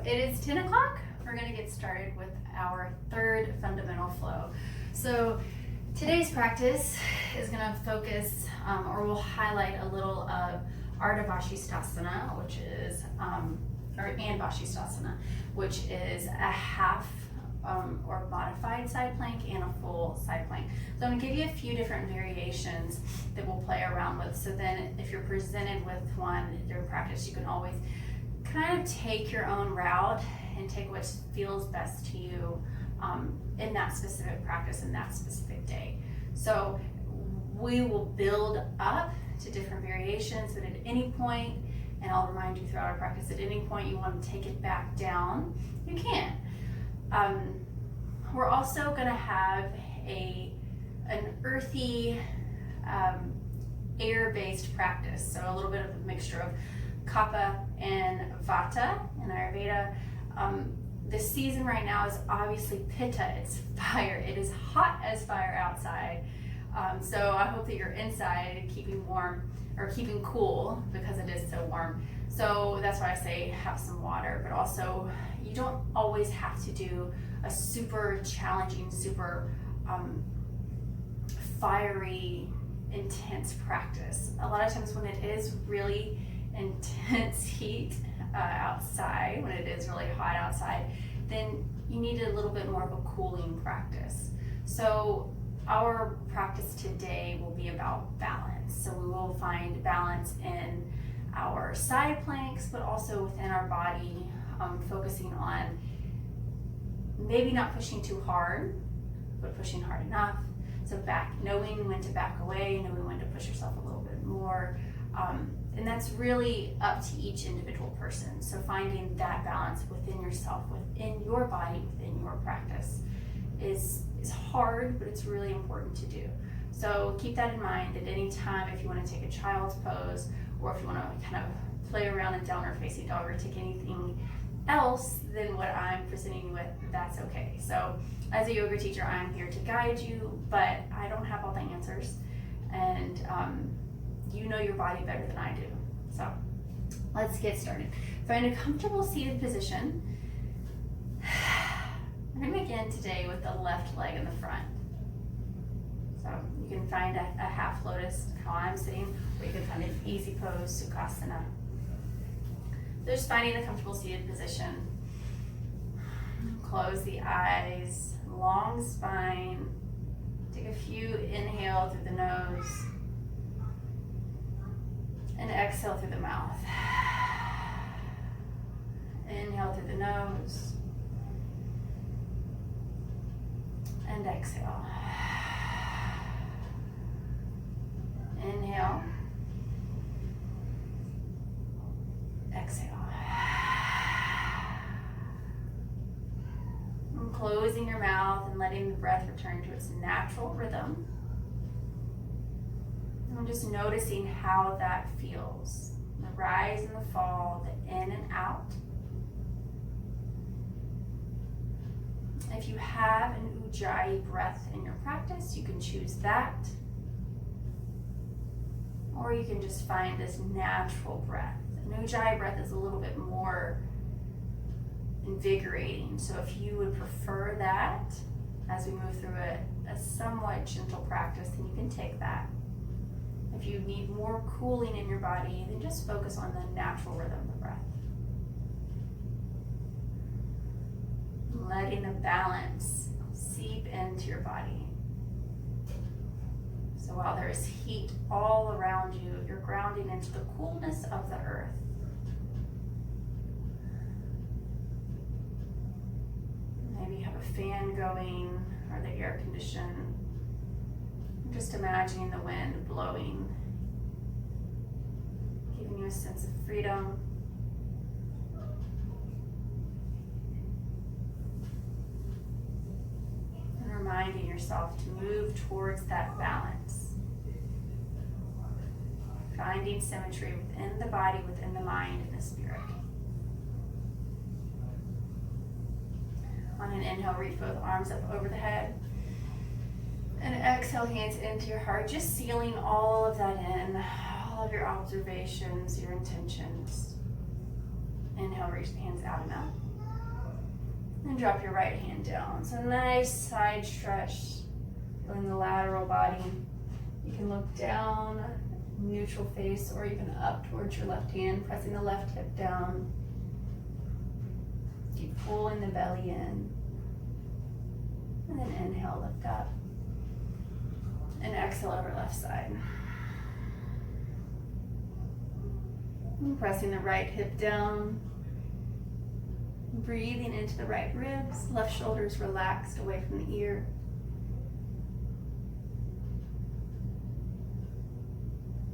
it is 10 o'clock. We're going to get started with our third fundamental flow. So today's practice is going to focus or will highlight a little of Ardha vasisthasana, which is, and vasisthasana, which is a half or modified side plank and a full side plank. So I'm going to give you a few different variations that we'll play around with. So then if you're presented with one during practice, you can always kind of take your own route and take what feels best to you in that specific practice in that specific day. So we will build up to different variations, but at any point, and I'll remind you throughout our practice, at any point you want to take it back down, you can. We're also going to have an earthy, air-based practice, so a little bit of a mixture of kapha and vata in Ayurveda. This season right now is obviously pitta, it's fire. It is hot as fire outside. So I hope that you're inside keeping warm or keeping cool because it is so warm. So that's why I say have some water, but also you don't always have to do a super challenging, super fiery, intense practice. A lot of times when it is really intense heat outside, when it is really hot outside, then you need a little bit more of a cooling practice. So our practice today will be about balance. So we will find balance in our side planks, but also within our body, focusing on maybe not pushing too hard, but pushing hard enough. So knowing when to back away, knowing when to push yourself a little bit more. And that's really up to each individual person. So finding that balance within yourself, within your body, within your practice is hard, but it's really important to do. So keep that in mind at any time. If you want to take a child's pose, or if you want to kind of play around in downward facing dog, or take anything else than what I'm presenting you with, that's okay. So as a yoga teacher, I'm here to guide you, but I don't have all the answers, and you know your body better than I do. So let's get started. Find a comfortable seated position. We're going to begin today with the left leg in the front. So you can find a half lotus, how I'm sitting, or you can find an easy pose, sukhasana. So just finding a comfortable seated position. Close the eyes, long spine. Take a few inhale through the nose and exhale through the mouth. Inhale through the nose and exhale. Inhale, exhale. And closing your mouth and letting the breath return to its natural rhythm. And just noticing how that feels. The rise and the fall, the in and out. If you have an ujjayi breath in your practice, you can choose that. Or you can just find this natural breath. An ujjayi breath is a little bit more invigorating. So if you would prefer that, as we move through a somewhat gentle practice, then you can take that. If you need more cooling in your body, then just focus on the natural rhythm of the breath. Letting the balance seep into your body. So while there is heat all around you, you're grounding into the coolness of the earth. Maybe you have a fan going or the air condition. Just imagining the wind blowing, giving you a sense of freedom. And reminding yourself to move towards that balance. Finding symmetry within the body, within the mind, and the spirit. On an inhale, reach both arms up over the head. And exhale, hands into your heart, just sealing all of that in, all of your observations, your intentions. Inhale, reach the hands out and out. And drop your right hand down. So nice side stretch, feeling the lateral body. You can look down, neutral face, or even up towards your left hand, pressing the left hip down. Keep pulling the belly in. And then inhale, lift up. And exhale over left side. And pressing the right hip down. Breathing into the right ribs, left shoulders relaxed away from the ear.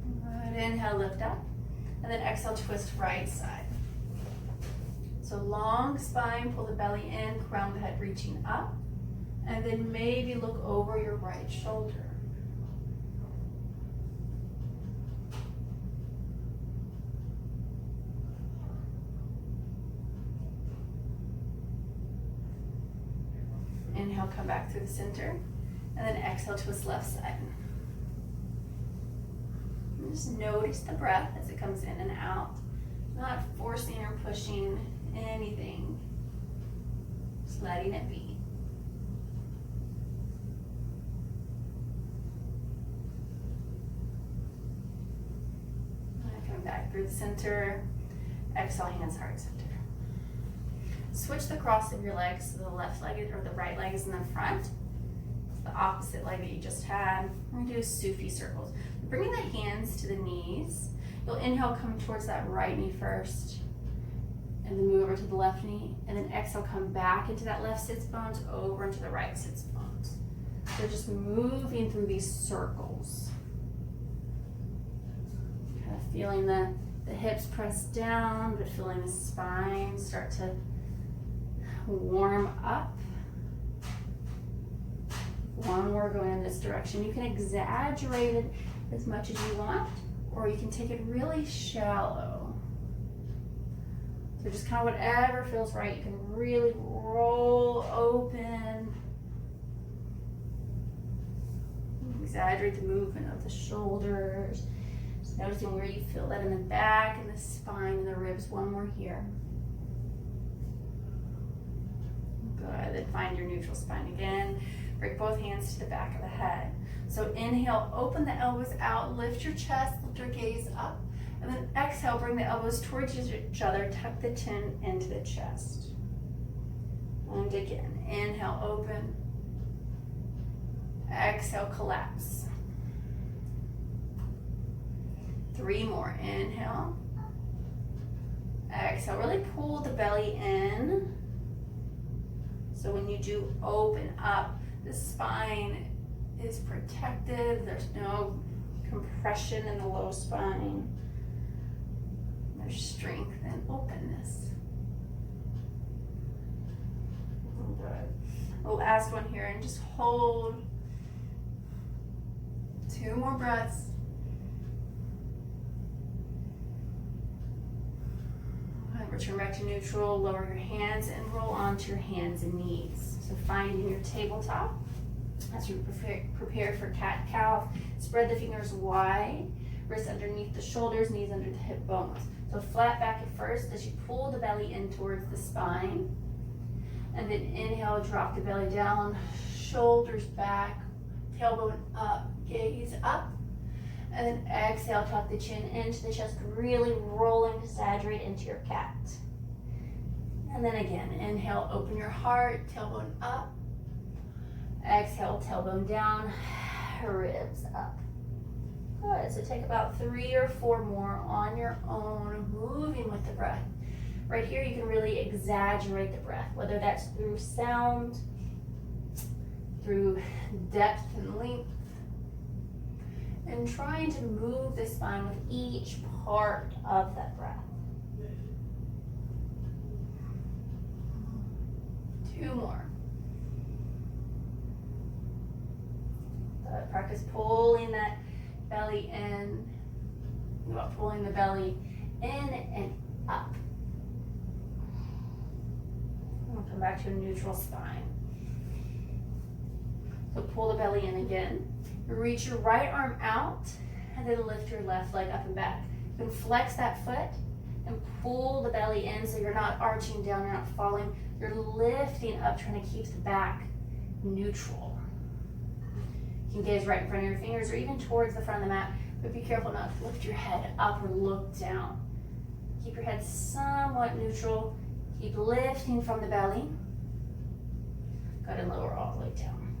Good. Inhale, lift up. And then exhale, twist right side. So long spine, pull the belly in, crown the head reaching up. And then maybe look over your right shoulder. Inhale, come back through the center. And then exhale, twist left side. And just notice the breath as it comes in and out. Not forcing or pushing anything. Just letting it be. Coming back through the center. Exhale, hands heart center. Switch the cross of your legs, so the left leg or the right leg is in the front. It's the opposite leg that you just had. We're gonna do Sufi circles. Bringing the hands to the knees. You'll inhale, come towards that right knee first, and then move over to the left knee, and then exhale, come back into that left sits bones, over into the right sits bones. So just moving through these circles. Kind of feeling the hips press down, but feeling the spine start to warm up. One more going in this direction. You can exaggerate it as much as you want, or you can take it really shallow. So just kind of whatever feels right. You can really roll open. Exaggerate the movement of the shoulders. Just noticing where you feel that in the back and the spine and the ribs. One more here. Good, then find your neutral spine again. Bring both hands to the back of the head. So inhale, open the elbows out, lift your chest, lift your gaze up. And then exhale, bring the elbows towards each other, tuck the chin into the chest. And again, inhale, open. Exhale, collapse. 3 more, inhale. Exhale, really pull the belly in. So when you do open up, the spine is protected. There's no compression in the low spine. There's strength and openness. Good. The last one here, and just hold. 2 more breaths. Return back to neutral, lower your hands and roll onto your hands and knees. So finding your tabletop as you prepare for cat-cow. Spread the fingers wide, wrists underneath the shoulders, knees under the hip bones. So flat back at first as you pull the belly in towards the spine. And then inhale, drop the belly down, shoulders back, tailbone up, gaze up. And then exhale, tuck the chin into the chest, really rolling, exaggerate into your cat. And then again, inhale, open your heart, tailbone up. Exhale, tailbone down, ribs up. Good, so take about 3 or 4 more on your own, moving with the breath. Right here, you can really exaggerate the breath, whether that's through sound, through depth and length, and trying to move the spine with each part of that breath. 2 more. Practice pulling that belly in. Think about pulling the belly in and up. We'll come back to a neutral spine. So pull the belly in again. Reach your right arm out and then lift your left leg up and back. You can flex that foot and pull the belly in so you're not arching down, you're not falling. You're lifting up, trying to keep the back neutral. You can gaze right in front of your fingers or even towards the front of the mat, but be careful not to lift your head up or look down. Keep your head somewhat neutral. Keep lifting from the belly. Go ahead and lower all the way down.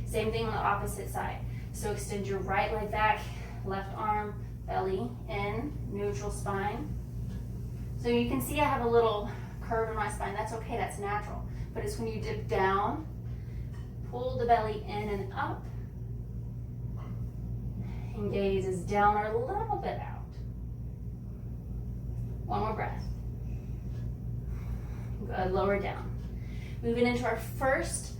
Same thing on the opposite side. So extend your right leg back, left arm, belly in, neutral spine. So you can see I have a little curve in my spine. That's okay, that's natural. But it's when you dip down, pull the belly in and up, and gaze is down or a little bit out. One more breath. Good, lower down. Moving into our first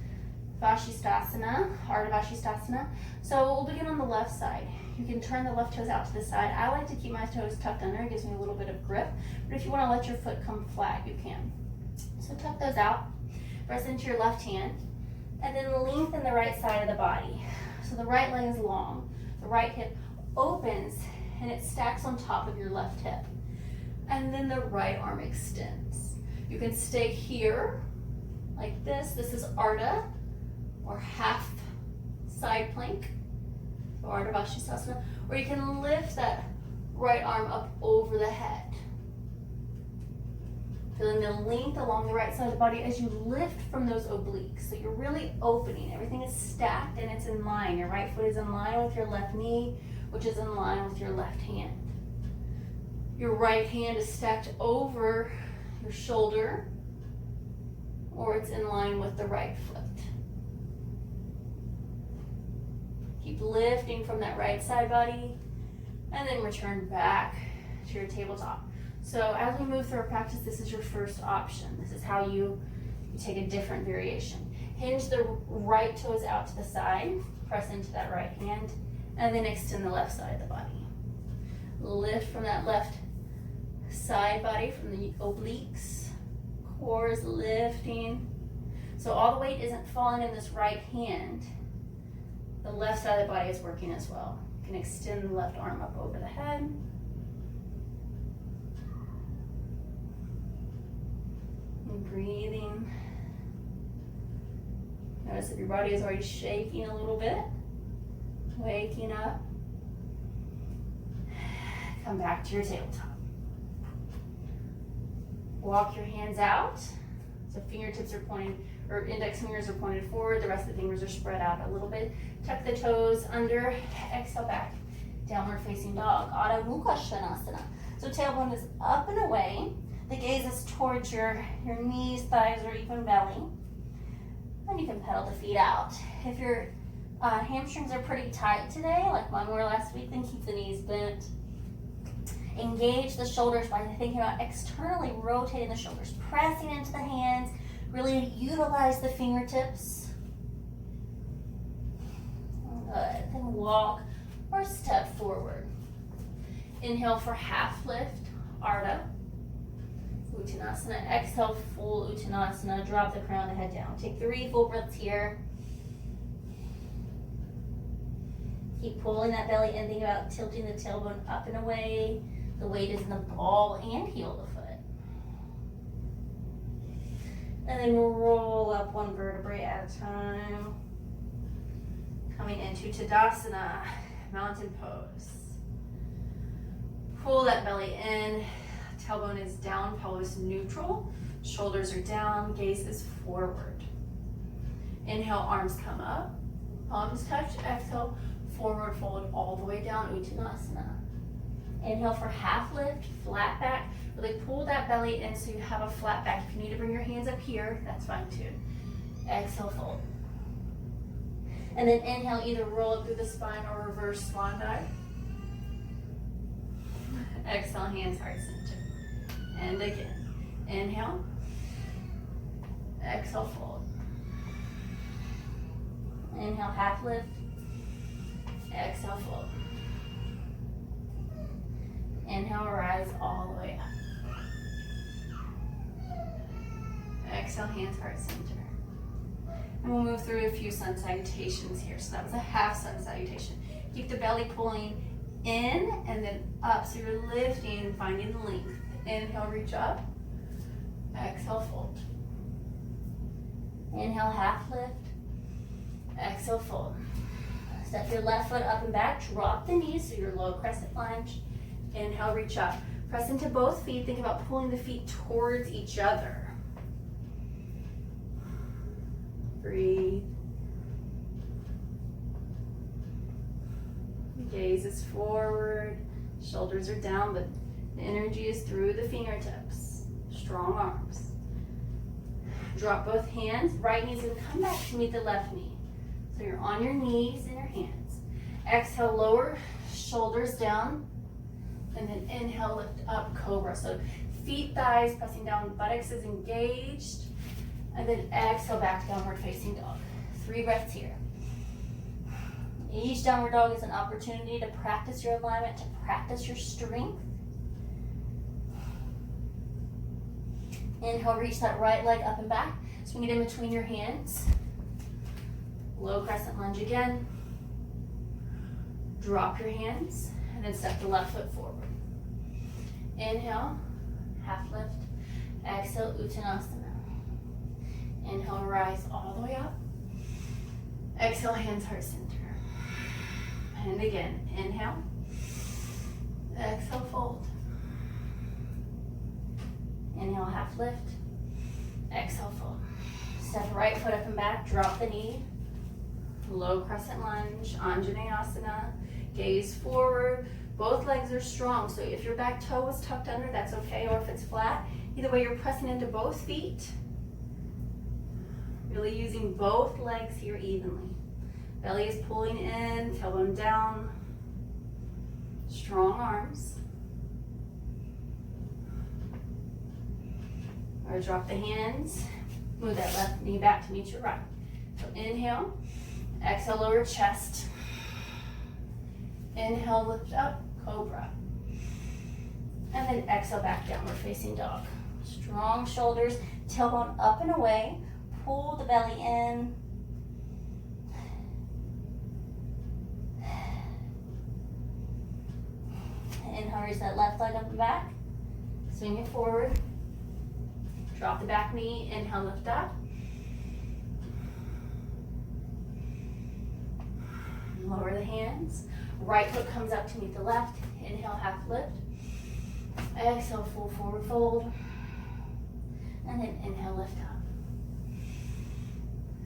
vasisthasana, Ardha Vasisthasana. So we'll begin on the left side. You can turn the left toes out to the side. I like to keep my toes tucked under. It gives me a little bit of grip. But if you want to let your foot come flat, you can. So tuck those out. Press into your left hand. And then lengthen the right side of the body. So the right leg is long. The right hip opens and it stacks on top of your left hip. And then the right arm extends. You can stay here like this. This is Ardha, or half side plank, so Ardha Vasisthasana. Or you can lift that right arm up over the head. Feeling the length along the right side of the body as you lift from those obliques. So you're really opening. Everything is stacked and it's in line. Your right foot is in line with your left knee, which is in line with your left hand. Your right hand is stacked over your shoulder, or it's in line with the right foot. Keep lifting from that right side body, and then return back to your tabletop. So as we move through our practice, this is your first option. This is how you take a different variation. Hinge the right toes out to the side, press into that right hand, and then extend the left side of the body. Lift from that left side body, from the obliques. Core is lifting. So all the weight isn't falling in this right hand. The left side of the body is working as well. You can extend the left arm up over the head. And breathing. Notice if your body is already shaking a little bit. Waking up. Come back to your tabletop. Walk your hands out. So fingertips are pointed, or index fingers are pointed forward. The rest of the fingers are spread out a little bit. Tuck the toes under. Exhale back. Downward facing dog. Adho Mukha Svanasana. So tailbone is up and away. The gaze is towards your knees, thighs, or even belly. And you can pedal the feet out. If your hamstrings are pretty tight today, like mine were last week, then keep the knees bent. Engage the shoulders by thinking about externally rotating the shoulders, pressing into the hands, really utilize the fingertips. Good. Then walk or step forward. Inhale for half lift, Ardha. Uttanasana. Exhale, full Uttanasana. Drop the crown of the head down. Take 3 full breaths here. Keep pulling that belly in. Think about tilting the tailbone up and away. The weight is in the ball and heel of the foot. And then roll up one vertebrae at a time. Coming into Tadasana, mountain pose. Pull that belly in. Tailbone is down, pelvis neutral. Shoulders are down, gaze is forward. Inhale, arms come up. Palms touch. Exhale, forward fold all the way down, Uttanasana. Inhale for half lift, flat back. Really pull that belly in so you have a flat back. If you need to bring your hands up here, that's fine too. Exhale, fold. And then inhale, either roll up through the spine or reverse swan dive. Exhale, hands heart center. And again. Inhale. Exhale, fold. Inhale, half lift. Exhale, fold. Inhale, rise all the way up. Exhale, hands heart center. And we'll move through a few sun salutations here. So that was a half sun salutation. Keep the belly pulling in and then up. So you're lifting, finding the length. Inhale, reach up. Exhale, fold. Inhale, half lift. Exhale, fold. Step your left foot up and back. Drop the knees, so your low crescent lunge. Inhale, reach up. Press into both feet. Think about pulling the feet towards each other. Breathe. Gaze is forward. Shoulders are down, but the energy is through the fingertips. Strong arms. Drop both hands. Right knee's gonna come back to meet the left knee. So you're on your knees and your hands. Exhale, lower shoulders down. And then inhale, lift up, cobra. So feet, thighs pressing down, buttocks is engaged. And then exhale, back downward facing dog. 3 breaths here. Each downward dog is an opportunity to practice your alignment, to practice your strength. Inhale, reach that right leg up and back. Swing it in between your hands. Low crescent lunge again. Drop your hands and then step the left foot forward. Inhale, half lift. Exhale, Uttanasana. Inhale, rise all the way up. Exhale, hands heart center. And again, inhale. Exhale, fold. Inhale, half lift. Exhale, fold. Step the right foot up and back, drop the knee. Low crescent lunge, Anjaneyasana. Gaze forward. Both legs are strong, so if your back toe is tucked under, that's okay, or if it's flat. Either way, you're pressing into both feet. Really using both legs here evenly. Belly is pulling in, tailbone down. Strong arms. Or drop the hands. Move that left knee back to meet your right. So inhale. Exhale, lower chest. Inhale, lift up, cobra. And then exhale, back downward facing dog. Strong shoulders, tailbone up and away. Pull the belly in. Inhale, raise that left leg up and back. Swing it forward. Drop the back knee. Inhale, lift up. Lower the hands. Right foot comes up to meet the left. Inhale, half lift. Exhale, full forward fold. And then inhale, lift up.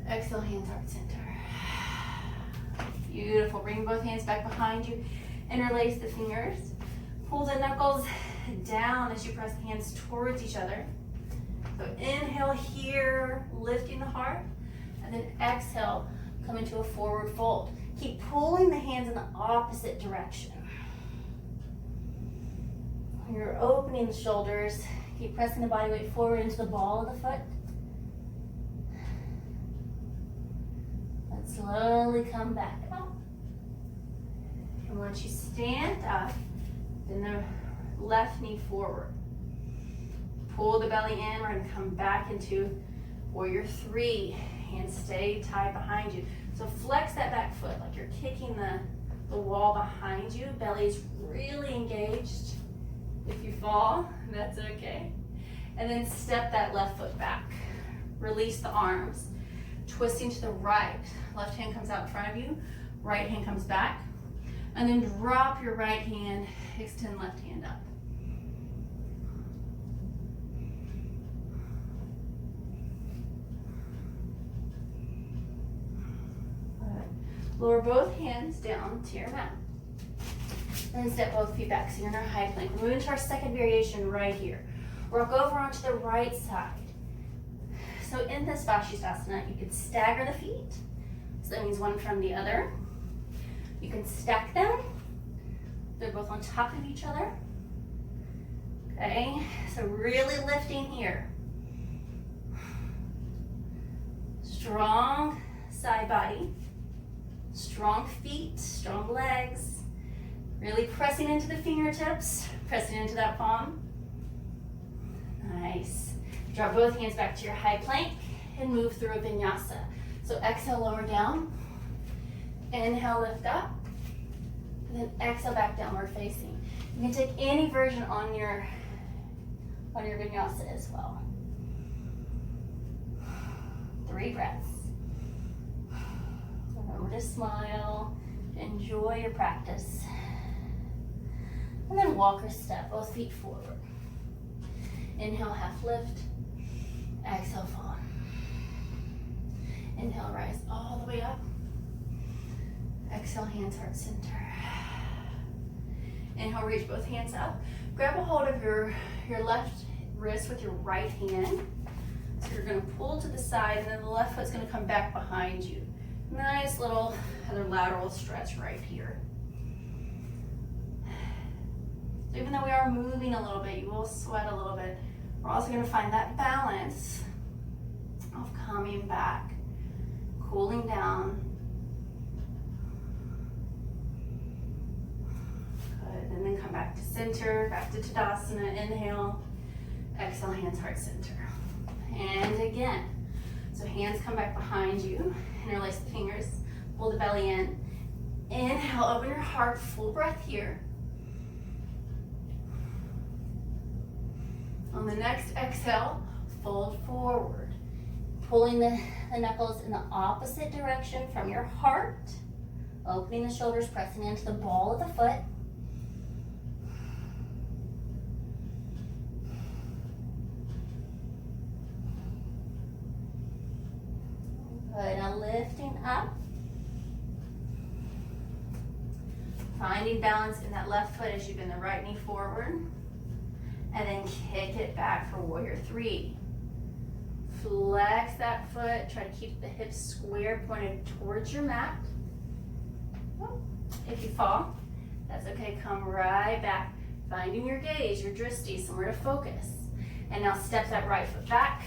Exhale, hands heart center. Beautiful. Bring both hands back behind you. Interlace the fingers. Pull the knuckles down as you press the hands towards each other. So inhale here, lifting the heart. And then exhale, come into a forward fold. Keep pulling the hands in the opposite direction. You're opening the shoulders. Keep pressing the body weight forward into the ball of the foot. And slowly come back up. And once you stand up, then the left knee forward. Pull the belly in. We're going to come back into warrior 3. Hands stay tied behind you. So flex that back foot like you're kicking the wall behind you. Belly's really engaged. If you fall, that's okay. And then step that left foot back. Release the arms. Twisting to the right. Left hand comes out in front of you. Right hand comes back. And then drop your right hand. Extend left hand up. Lower both hands down to your mat. Then step both feet back, so you're in our high plank. We're moving to our second variation right here. Rock over onto the right side. So in this vasisthasana, you could stagger the feet. So that means one from the other. You can stack them. They're both on top of each other. Okay, so really lifting here. Strong side body. Strong feet, strong legs. Really pressing into the fingertips, pressing into that palm. Nice. Drop both hands back to your high plank and move through a vinyasa. So exhale, lower down. Inhale, lift up. And then exhale back, downward facing. You can take any version on your vinyasa as well. 3 breaths. Remember to smile, enjoy your practice. And then walk or step, both feet forward. Inhale, half lift. Exhale, fall. Inhale, rise all the way up. Exhale, hands, heart center. Inhale, reach both hands up. Grab a hold of your left wrist with your right hand. So you're going to pull to the side, and then the left foot's going to come back behind you. Nice little other lateral stretch right here. So even though we are moving a little bit, you will sweat a little bit. We're also going to find that balance of coming back, cooling down. Good, and then come back to center, back to Tadasana. Inhale, exhale, hands, heart center. And again, so hands come back behind you, interlace the fingers, pull the belly in. Inhale, open your heart, full breath here. On the next exhale, fold forward, pulling the knuckles in the opposite direction from your heart, opening the shoulders, pressing into the ball of the foot. Good, now lifting up. Finding balance in that left foot as you bend the right knee forward. And then kick it back for warrior 3. Flex that foot, try to keep the hips square, pointed towards your mat. If you fall, that's okay, come right back. Finding your gaze, your drishti, somewhere to focus. And now step that right foot back.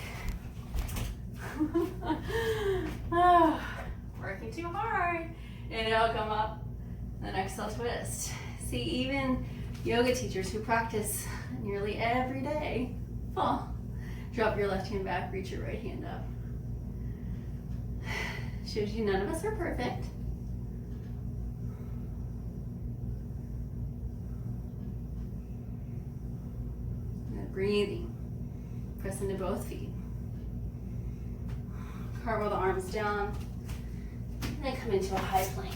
Working too hard. Inhale, come up. Then exhale, twist. See, even yoga teachers who practice nearly every day fall. Drop your left hand back, reach your right hand up. Shows you none of us are perfect. And breathing. Press into both feet. Cartwheel the arms down. And then come into a high plank.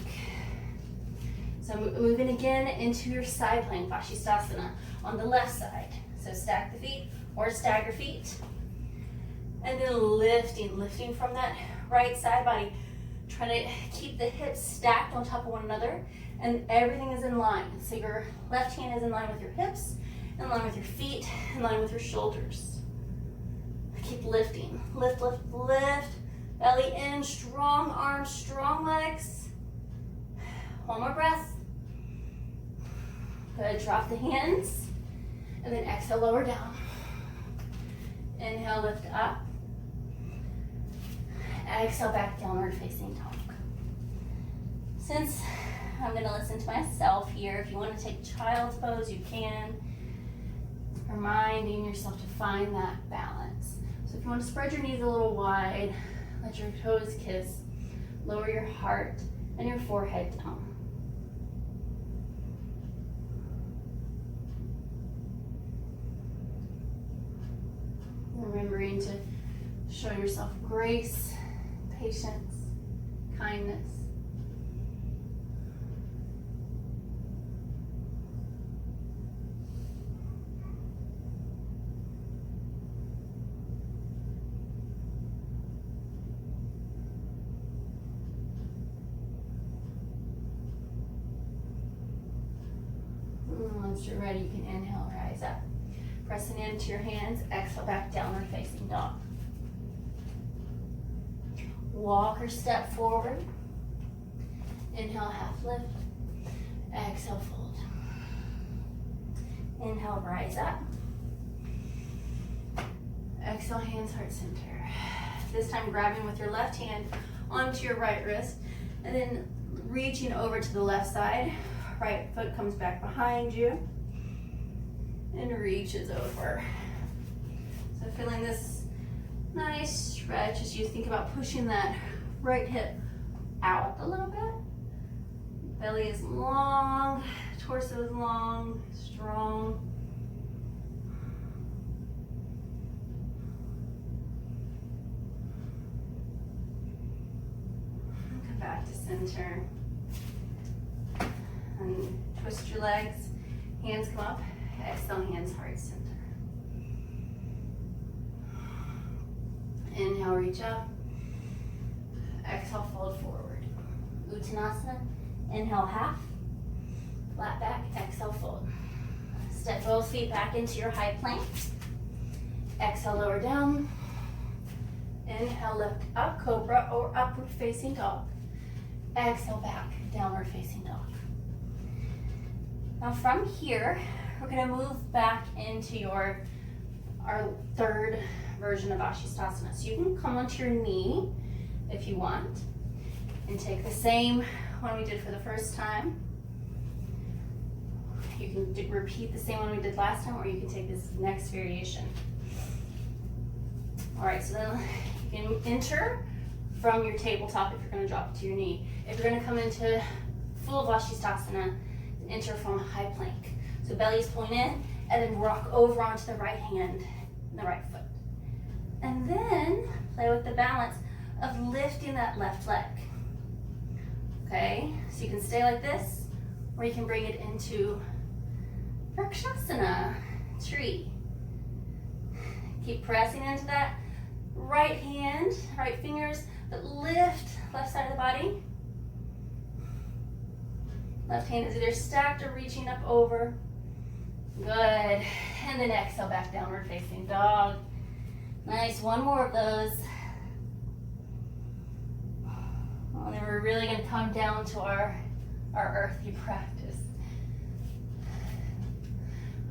So moving again into your side plank, vasisthasana, on the left side. So stack the feet or stagger feet. And then lifting from that right side body. Try to keep the hips stacked on top of one another, and everything is in line. So your left hand is in line with your hips, in line with your feet, in line with your shoulders. Keep lifting. Lift, lift, lift. Belly in, strong arms, strong legs. One more breath. Good, drop the hands. And then exhale, lower down. Inhale, lift up. Exhale, back downward facing dog. Since I'm gonna listen to myself here, if you wanna take child's pose, you can. Reminding yourself to find that balance. So if you wanna spread your knees a little wide, let your toes kiss, lower your heart and your forehead down. Remembering to show yourself grace, patience, kindness. Once you're ready, you can inhale, rise up. Pressing into your hands, exhale back, downward facing dog. Walk or step forward. Inhale, half lift. Exhale, fold. Inhale, rise up. Exhale, hands, heart center. This time grabbing with your left hand onto your right wrist, and then reaching over to the left side. Right foot comes back behind you and reaches over. So feeling this nice stretch as you think about pushing that right hip out a little bit, Belly is long, torso is long, strong. Come back to center. And twist your legs, hands come up, exhale, hands heart center. Inhale, reach up. Exhale, fold forward. Uttanasana, inhale half, flat back, exhale, fold. Step both feet back into your high plank. Exhale, lower down. Inhale, lift up, cobra or upward facing dog. Exhale, back, downward facing dog. Now from here, we're gonna move back into our third version of vasisthasana. So you can come onto your knee if you want, and take the same one we did for the first time. You can repeat the same one we did last time, or you can take this next variation. All right, so then you can enter from your tabletop if you're gonna drop to your knee. If you're gonna come into full vasisthasana, enter from high plank. So belly is pulling in, and then rock over onto the right hand and the right foot. And then play with the balance of lifting that left leg. Okay, so you can stay like this, or you can bring it into Vrikshasana, tree. Keep pressing into that right hand, right fingers, but lift left side of the body. Left hand is either stacked or reaching up over. Good, and then exhale, back downward facing dog. Nice, one more of those. Well, then we're really gonna come down to our earthy practice.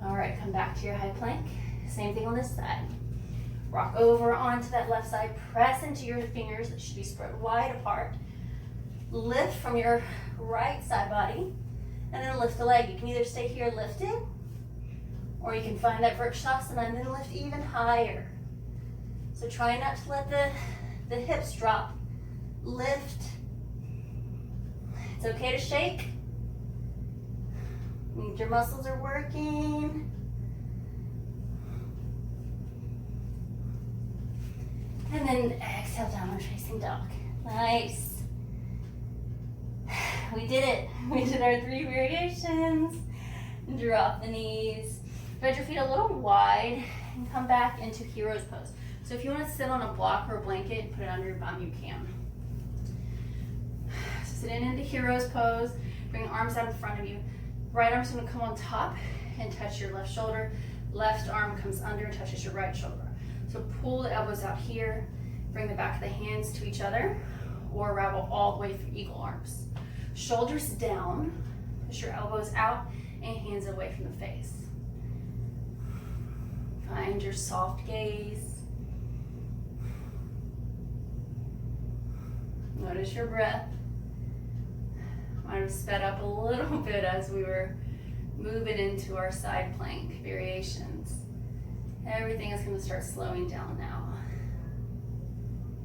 All right, come back to your high plank. Same thing on this side. Rock over onto that left side, press into your fingers that should be spread wide apart. Lift from your right side body, and then lift the leg. You can either stay here lifted, or you can find that Vrikshasana and then lift even higher. So try not to let the hips drop. Lift. It's okay to shake. Your muscles are working. And then exhale, downward facing dog. Nice. We did it. We did our 3 variations. Drop the knees. Spread your feet a little wide and come back into hero's pose. So if you want to sit on a block or a blanket and put it under your bum, you can. So sit into hero's pose. Bring the arms out in front of you. Right arm's going to come on top and touch your left shoulder. Left arm comes under and touches your right shoulder. So pull the elbows out here. Bring the back of the hands to each other, or ravel all the way for eagle arms. Shoulders down. Push your elbows out and hands away from the face. Find your soft gaze. Notice your breath. Might have sped up a little bit as we were moving into our side plank variations. Everything is going to start slowing down now.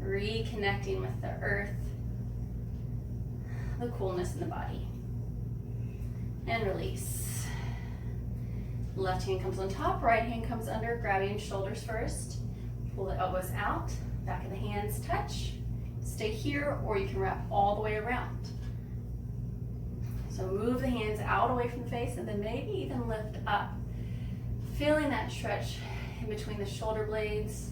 Reconnecting with the earth, the coolness in the body. And release. Left hand comes on top, right hand comes under, grabbing shoulders first. Pull the elbows out, back of the hands touch. Stay here, or you can wrap all the way around. So move the hands out away from the face, and then maybe even lift up. Feeling that stretch in between the shoulder blades.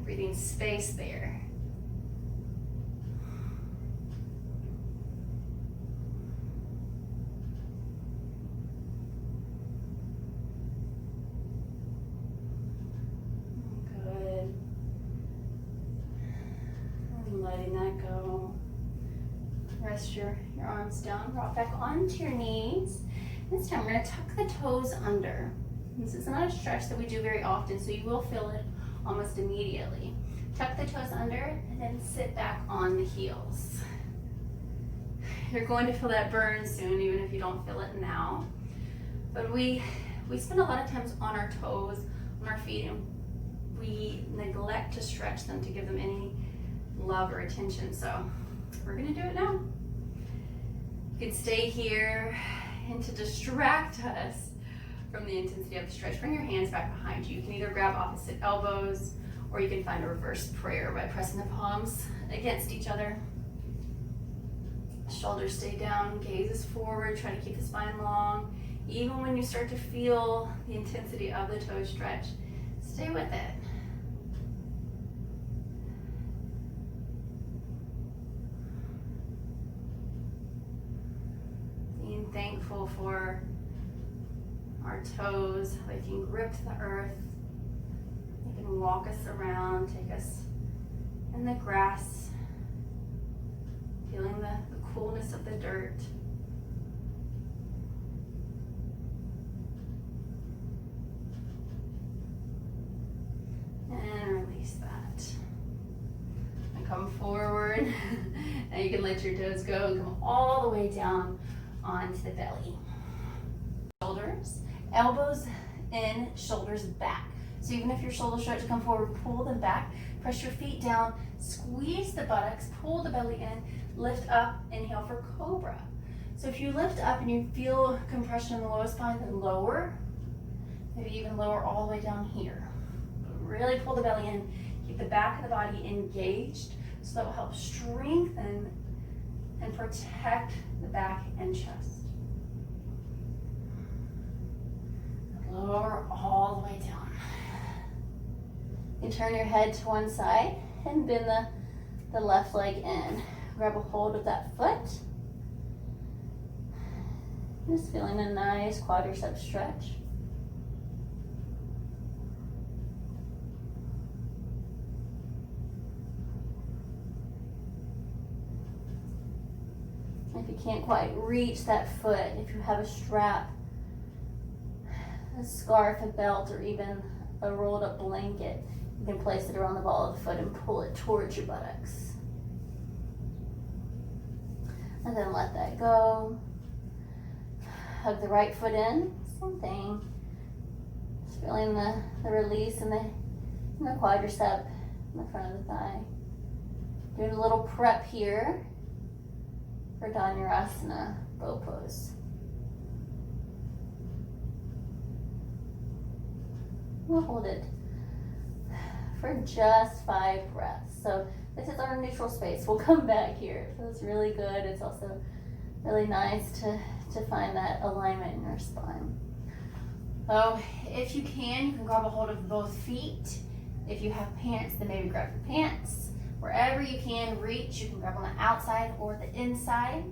Breathing space there. Good. And letting that go. Rest your arms down, rock back onto your knees. This time we're going to tuck the toes under. This is not a stretch that we do very often, so you will feel it almost immediately. Tuck the toes under and then sit back on the heels. You're going to feel that burn soon, even if you don't feel it now. But we spend a lot of times on our toes, on our feet, and we neglect to stretch them to give them any love or attention. So we're going to do it now. You can stay here, and to distract us from the intensity of the stretch, bring your hands back behind you. You can either grab opposite elbows, or you can find a reverse prayer by pressing the palms against each other. Shoulders stay down, gaze is forward, try to keep the spine long. Even when you start to feel the intensity of the toe stretch, stay with it. Being thankful for our toes. They can grip the earth. They can walk us around, take us in the grass, feeling the coolness of the dirt. And release that. And come forward. And you can let your toes go and come all the way down onto the belly. Shoulders, elbows in, shoulders back. So even if your shoulders stretch to come forward, pull them back. Press your feet down, squeeze the buttocks, pull the belly in, lift up, inhale for cobra. So if you lift up and you feel compression in the lower spine, then lower, maybe even lower all the way down here. Really pull the belly in, keep the back of the body engaged, so that will help strengthen and protect the back and chest. Lower all the way down. You turn your head to one side and bend the left leg in. Grab a hold of that foot. Just feeling a nice quadricep stretch. If you can't quite reach that foot, if you have a strap, a scarf, a belt, or even a rolled up blanket, you can place it around the ball of the foot and pull it towards your buttocks. And then let that go. Hug the right foot in, same thing. Just feeling the release in the quadricep in the front of the thigh. Doing a little prep here for Dhanurasana, bow pose. We'll hold it for just 5 breaths. So this is our neutral space. We'll come back here. It feels really good. It's also really nice to find that alignment in your spine. So if you can grab a hold of both feet. If you have pants, then maybe grab your pants. Wherever you can reach, you can grab on the outside or the inside.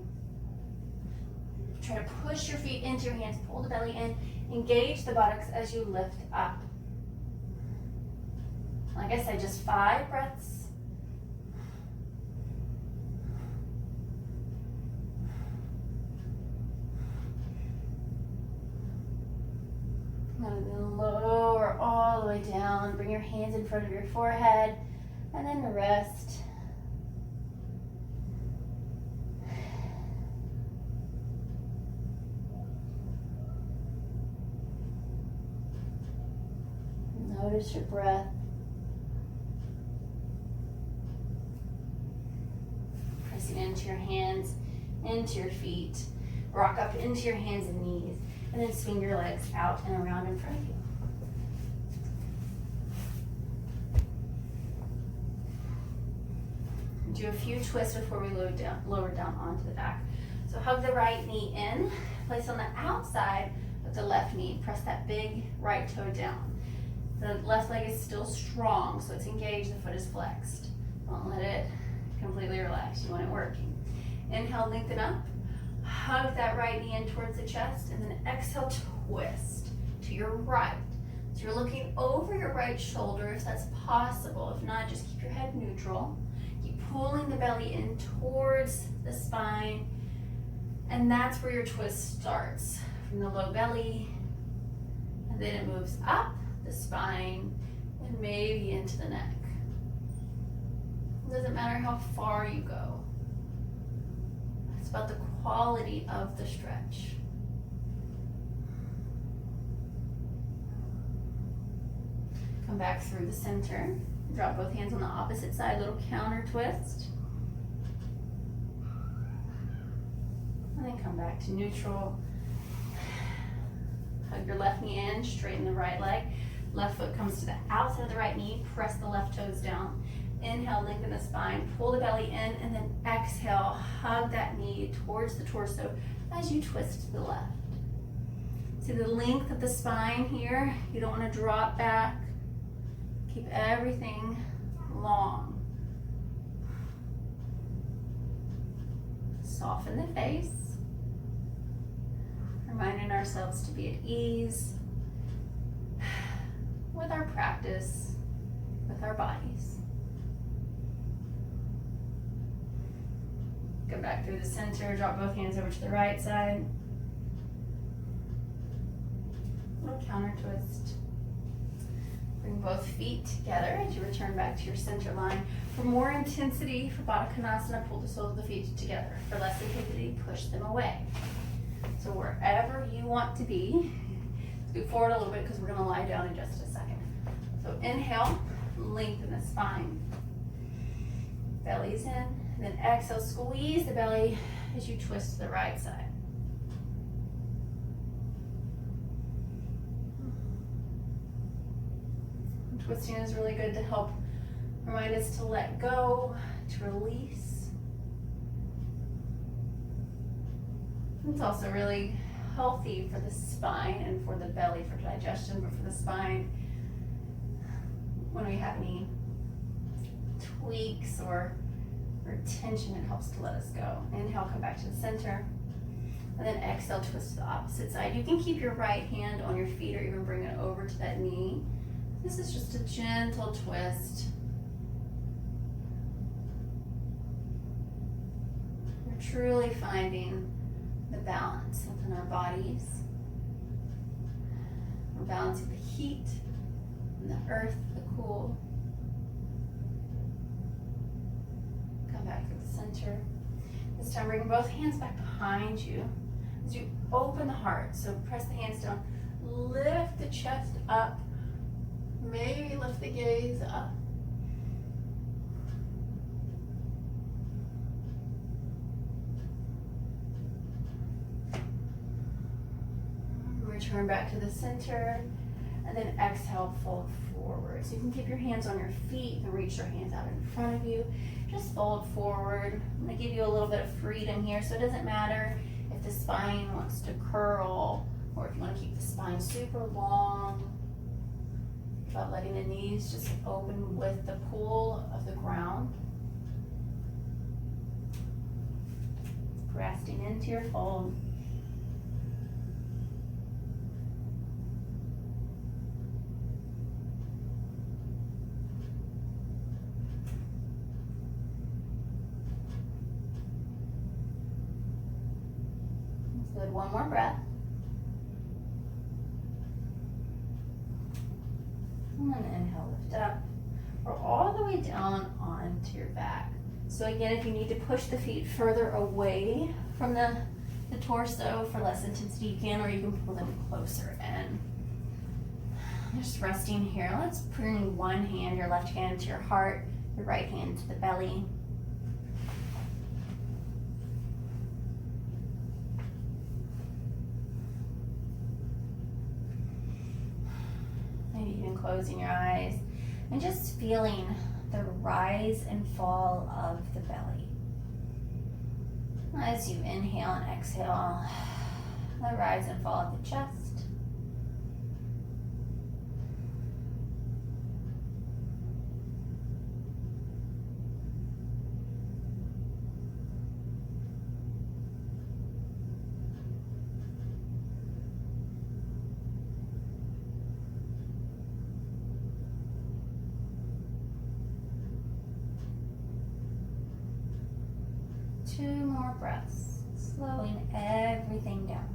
Try to push your feet into your hands, pull the belly in, engage the buttocks as you lift up. Like I said, just 5 breaths. And then lower all the way down. Bring your hands in front of your forehead, and then rest. Notice your breath. Pressing into your hands, into your feet. Rock up into your hands and knees, and then swing your legs out and around in front of you. Do a few twists before we lower down onto the back. So hug the right knee in, place on the outside of the left knee, press that big right toe down. The left leg is still strong, so it's engaged, the foot is flexed. Don't let it completely relax, you want it working. Inhale, lengthen up, hug that right knee in towards the chest, and then exhale, twist to your right. So you're looking over your right shoulder if that's possible. If not, just keep your head neutral. Keep pulling the belly in towards the spine, and that's where your twist starts, from the low belly, and then it moves up the spine and maybe into the neck. It doesn't matter how far you go. It's about the quality of the stretch. Come back through the center. Drop both hands on the opposite side, little counter twist. and then come back to neutral. Hug your left knee in, straighten the right leg. Left foot comes to the outside of the right knee, press the left toes down. Inhale, lengthen the spine, pull the belly in, and then exhale, hug that knee towards the torso as you twist to the left. See the length of the spine here? You don't want to drop back. Keep everything long. Soften the face. Reminding ourselves to be at ease with our practice, with our bodies. Come back through the center, drop both hands over to the right side. Little counter twist. Bring both feet together as you return back to your center line. For more intensity, for Baddha Konasana, pull the soles of the feet together. For less intensity, push them away. So wherever you want to be, let's move forward a little bit because we're going to lie down in just a second. So inhale, lengthen the spine. Belly's in. Then exhale, squeeze the belly as you twist to the right side. Twisting is really good to help remind us to let go, to release. It's also really healthy for the spine and for the belly for digestion, but for the spine, when we have any tweaks or tension, it helps to let us go. Inhale, come back to the center. And then exhale, twist to the opposite side. You can keep your right hand on your feet or even bring it over to that knee. This is just a gentle twist. We're truly finding the balance within our bodies. We're balancing the heat and the earth, the cool. Come back to the center. This time bring both hands back behind you as you open the heart. So press the hands down, lift the chest up, maybe lift the gaze up. Return back to the center, and then exhale, fold forward. So you can keep your hands on your feet and reach your hands out in front of you. Just fold forward. I'm going to give you a little bit of freedom here, so it doesn't matter if the spine wants to curl or if you want to keep the spine super long. About letting the knees just open with the pull of the ground. Resting into your fold. Good, one more breath. And then inhale, lift up. Roll all the way down onto your back. So again, if you need to push the feet further away from the torso for less intensity, you can, or you can pull them closer in. Just resting here. Let's bring one hand, your left hand to your heart, your right hand to the belly. Maybe even closing your eyes and just feeling the rise and fall of the belly. As you inhale and exhale, the rise and fall of the chest. Two more breaths, slowing everything down.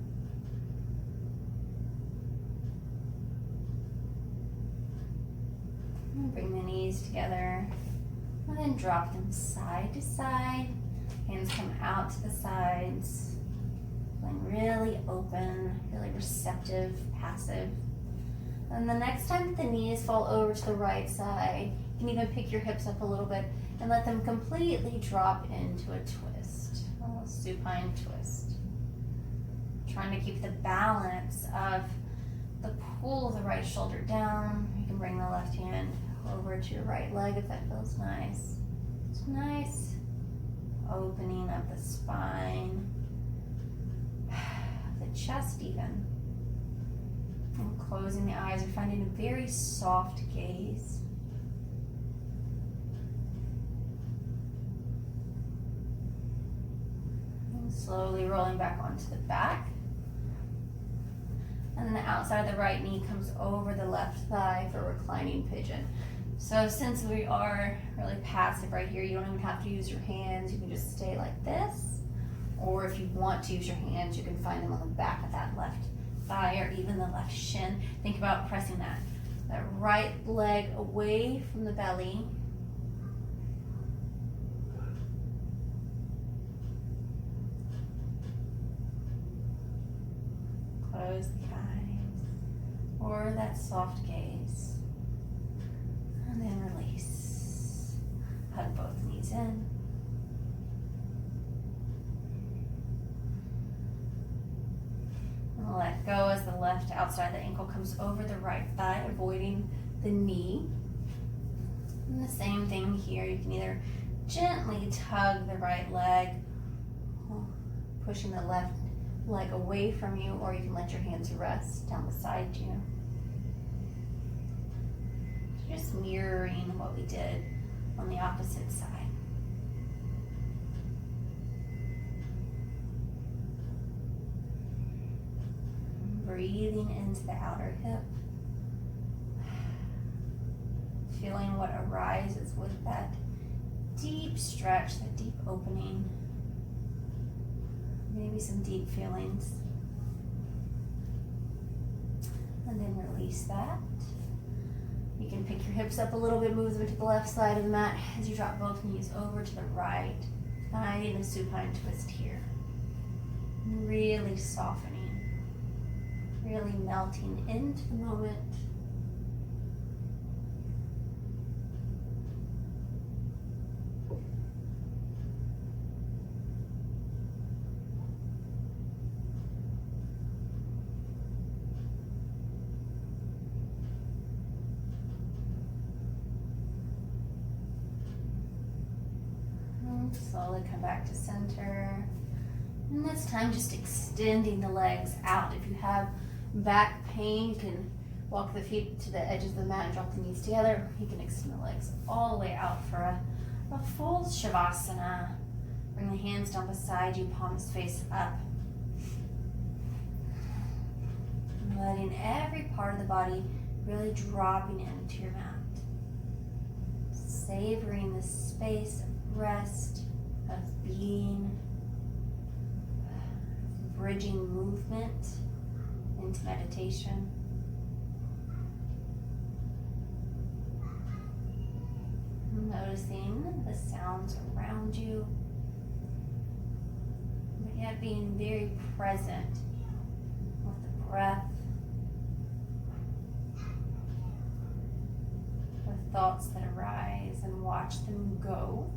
And bring the knees together, and then drop them side to side. Hands come out to the sides, feeling really open, really receptive, passive. And the next time the knees fall over to the right side, you can even pick your hips up a little bit and let them completely drop into a twist, a little supine twist. trying to keep the balance of the pull of the right shoulder down. You can bring the left hand over to your right leg if that feels nice. It's nice opening of the spine, the chest even. And closing the eyes, you're finding a very soft gaze. And slowly rolling back onto the back. And then the outside of the right knee comes over the left thigh for reclining pigeon. So since we are really passive right here, you don't even have to use your hands. You can just stay like this. Or if you want to use your hands, you can find them on the back of that left thigh or even the left shin. Think about pressing that right leg away from the belly. Close the eyes, or that soft gaze, and then release. Hug both knees in. And let go as the left outside of the ankle comes over the right thigh, avoiding the knee. And the same thing here, you can either gently tug the right leg, pushing the left leg away from you, or you can let your hands rest down beside you. Just mirroring what we did on the opposite side. Breathing into the outer hip. Feeling what arises with that deep stretch, that deep opening. Maybe some deep feelings. And then release that. You can pick your hips up a little bit, move them to the left side of the mat as you drop both knees over to the right. Finding a supine twist here. Really softening. Really melting into the moment. Slowly come back to center. And this time just extending the legs out. If you have back pain, you can walk the feet to the edge of the mat and drop the knees together. You can extend the legs all the way out for a full shavasana. Bring the hands down beside you, palms face up. Letting every part of the body really dropping into your mat. Savoring the space of rest, of being, bridging movement into meditation. Noticing the sounds around you, but yet being very present with the breath, with thoughts that arise, and watch them go.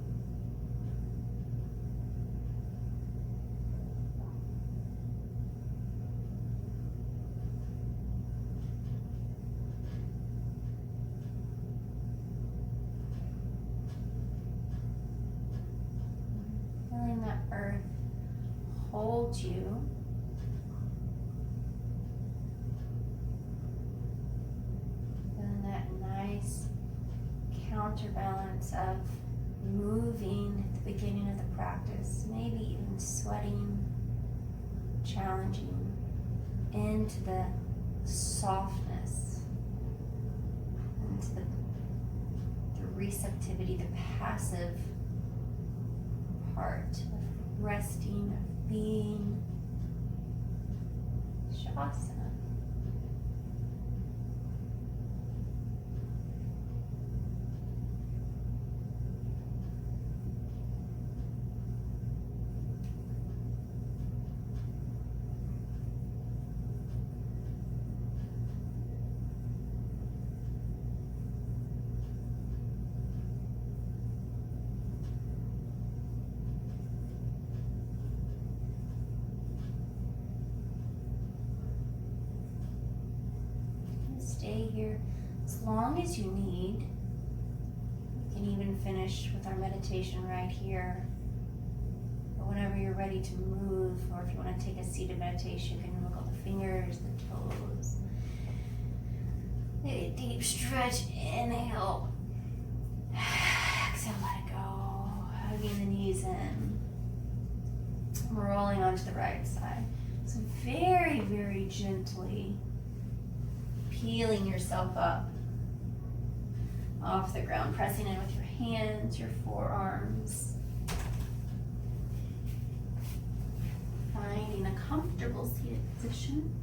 Feeling that earth hold you. Feeling that nice counterbalance of moving at the beginning of the practice, maybe even sweating, challenging into the softness, into the receptivity, the passive part of resting, of being. Shavasana. long as you need. You can even finish with our meditation right here. But whenever you're ready to move, or if you want to take a seated meditation, you can wiggle the fingers, the toes. Take a deep stretch, inhale. Exhale, let it go. Hugging the knees in. Rolling onto the right side. So very, very gently peeling yourself up off the ground, pressing in with your hands, your forearms. Finding a comfortable seated position.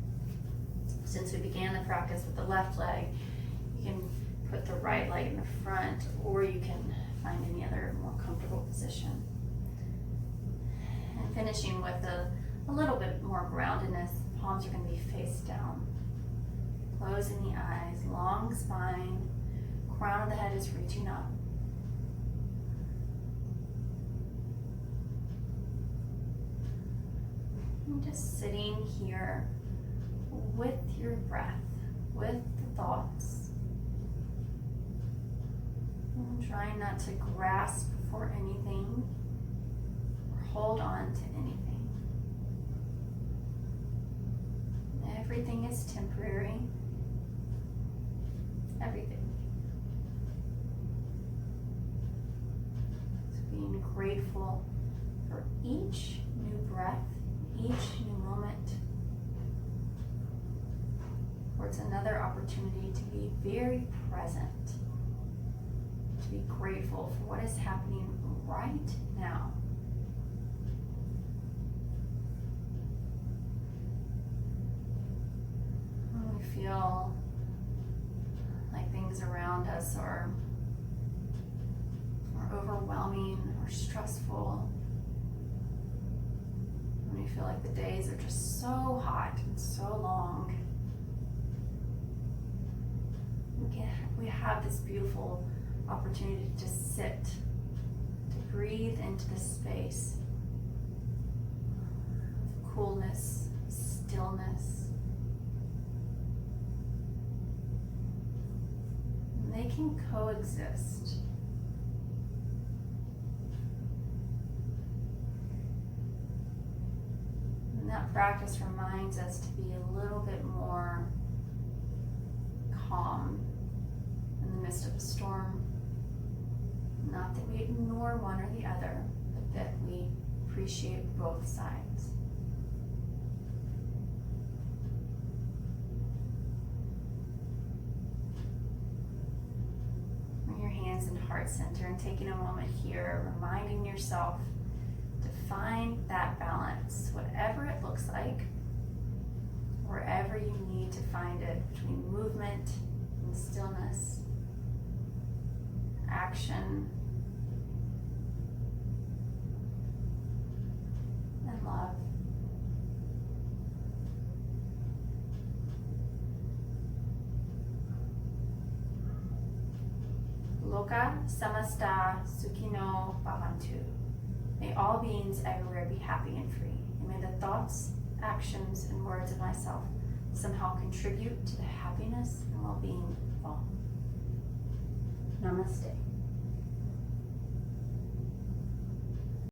Since we began the practice with the left leg, you can put the right leg in the front, or you can find any other more comfortable position. And finishing with a little bit more groundedness, palms are going to be face down. Closing the eyes, long spine, crown of the head is reaching up. And just sitting here with your breath, with the thoughts. And trying not to grasp for anything or hold on to anything. Everything is temporary. Everything. So being grateful for each new breath, each new moment. Or it's another opportunity to be very present, to be grateful for what is happening right now. When we feel like things around us are overwhelming or stressful, when we feel like the days are just so hot and so long, we have this beautiful opportunity to sit, to breathe into the space of coolness, stillness. And they can coexist. And that practice reminds us to be a little bit more calm in the midst of a storm. Not that we ignore one or the other, but that we appreciate both sides. Bring your hands in heart center and taking a moment here, reminding yourself to find that balance, whatever it looks like, wherever you need to find it, between movement and stillness, action and love. Loka samasta sukhino bhavantu. May all beings everywhere be happy and free. And may the thoughts, actions, and words of myself somehow contribute to the happiness and well-being of all. Namaste.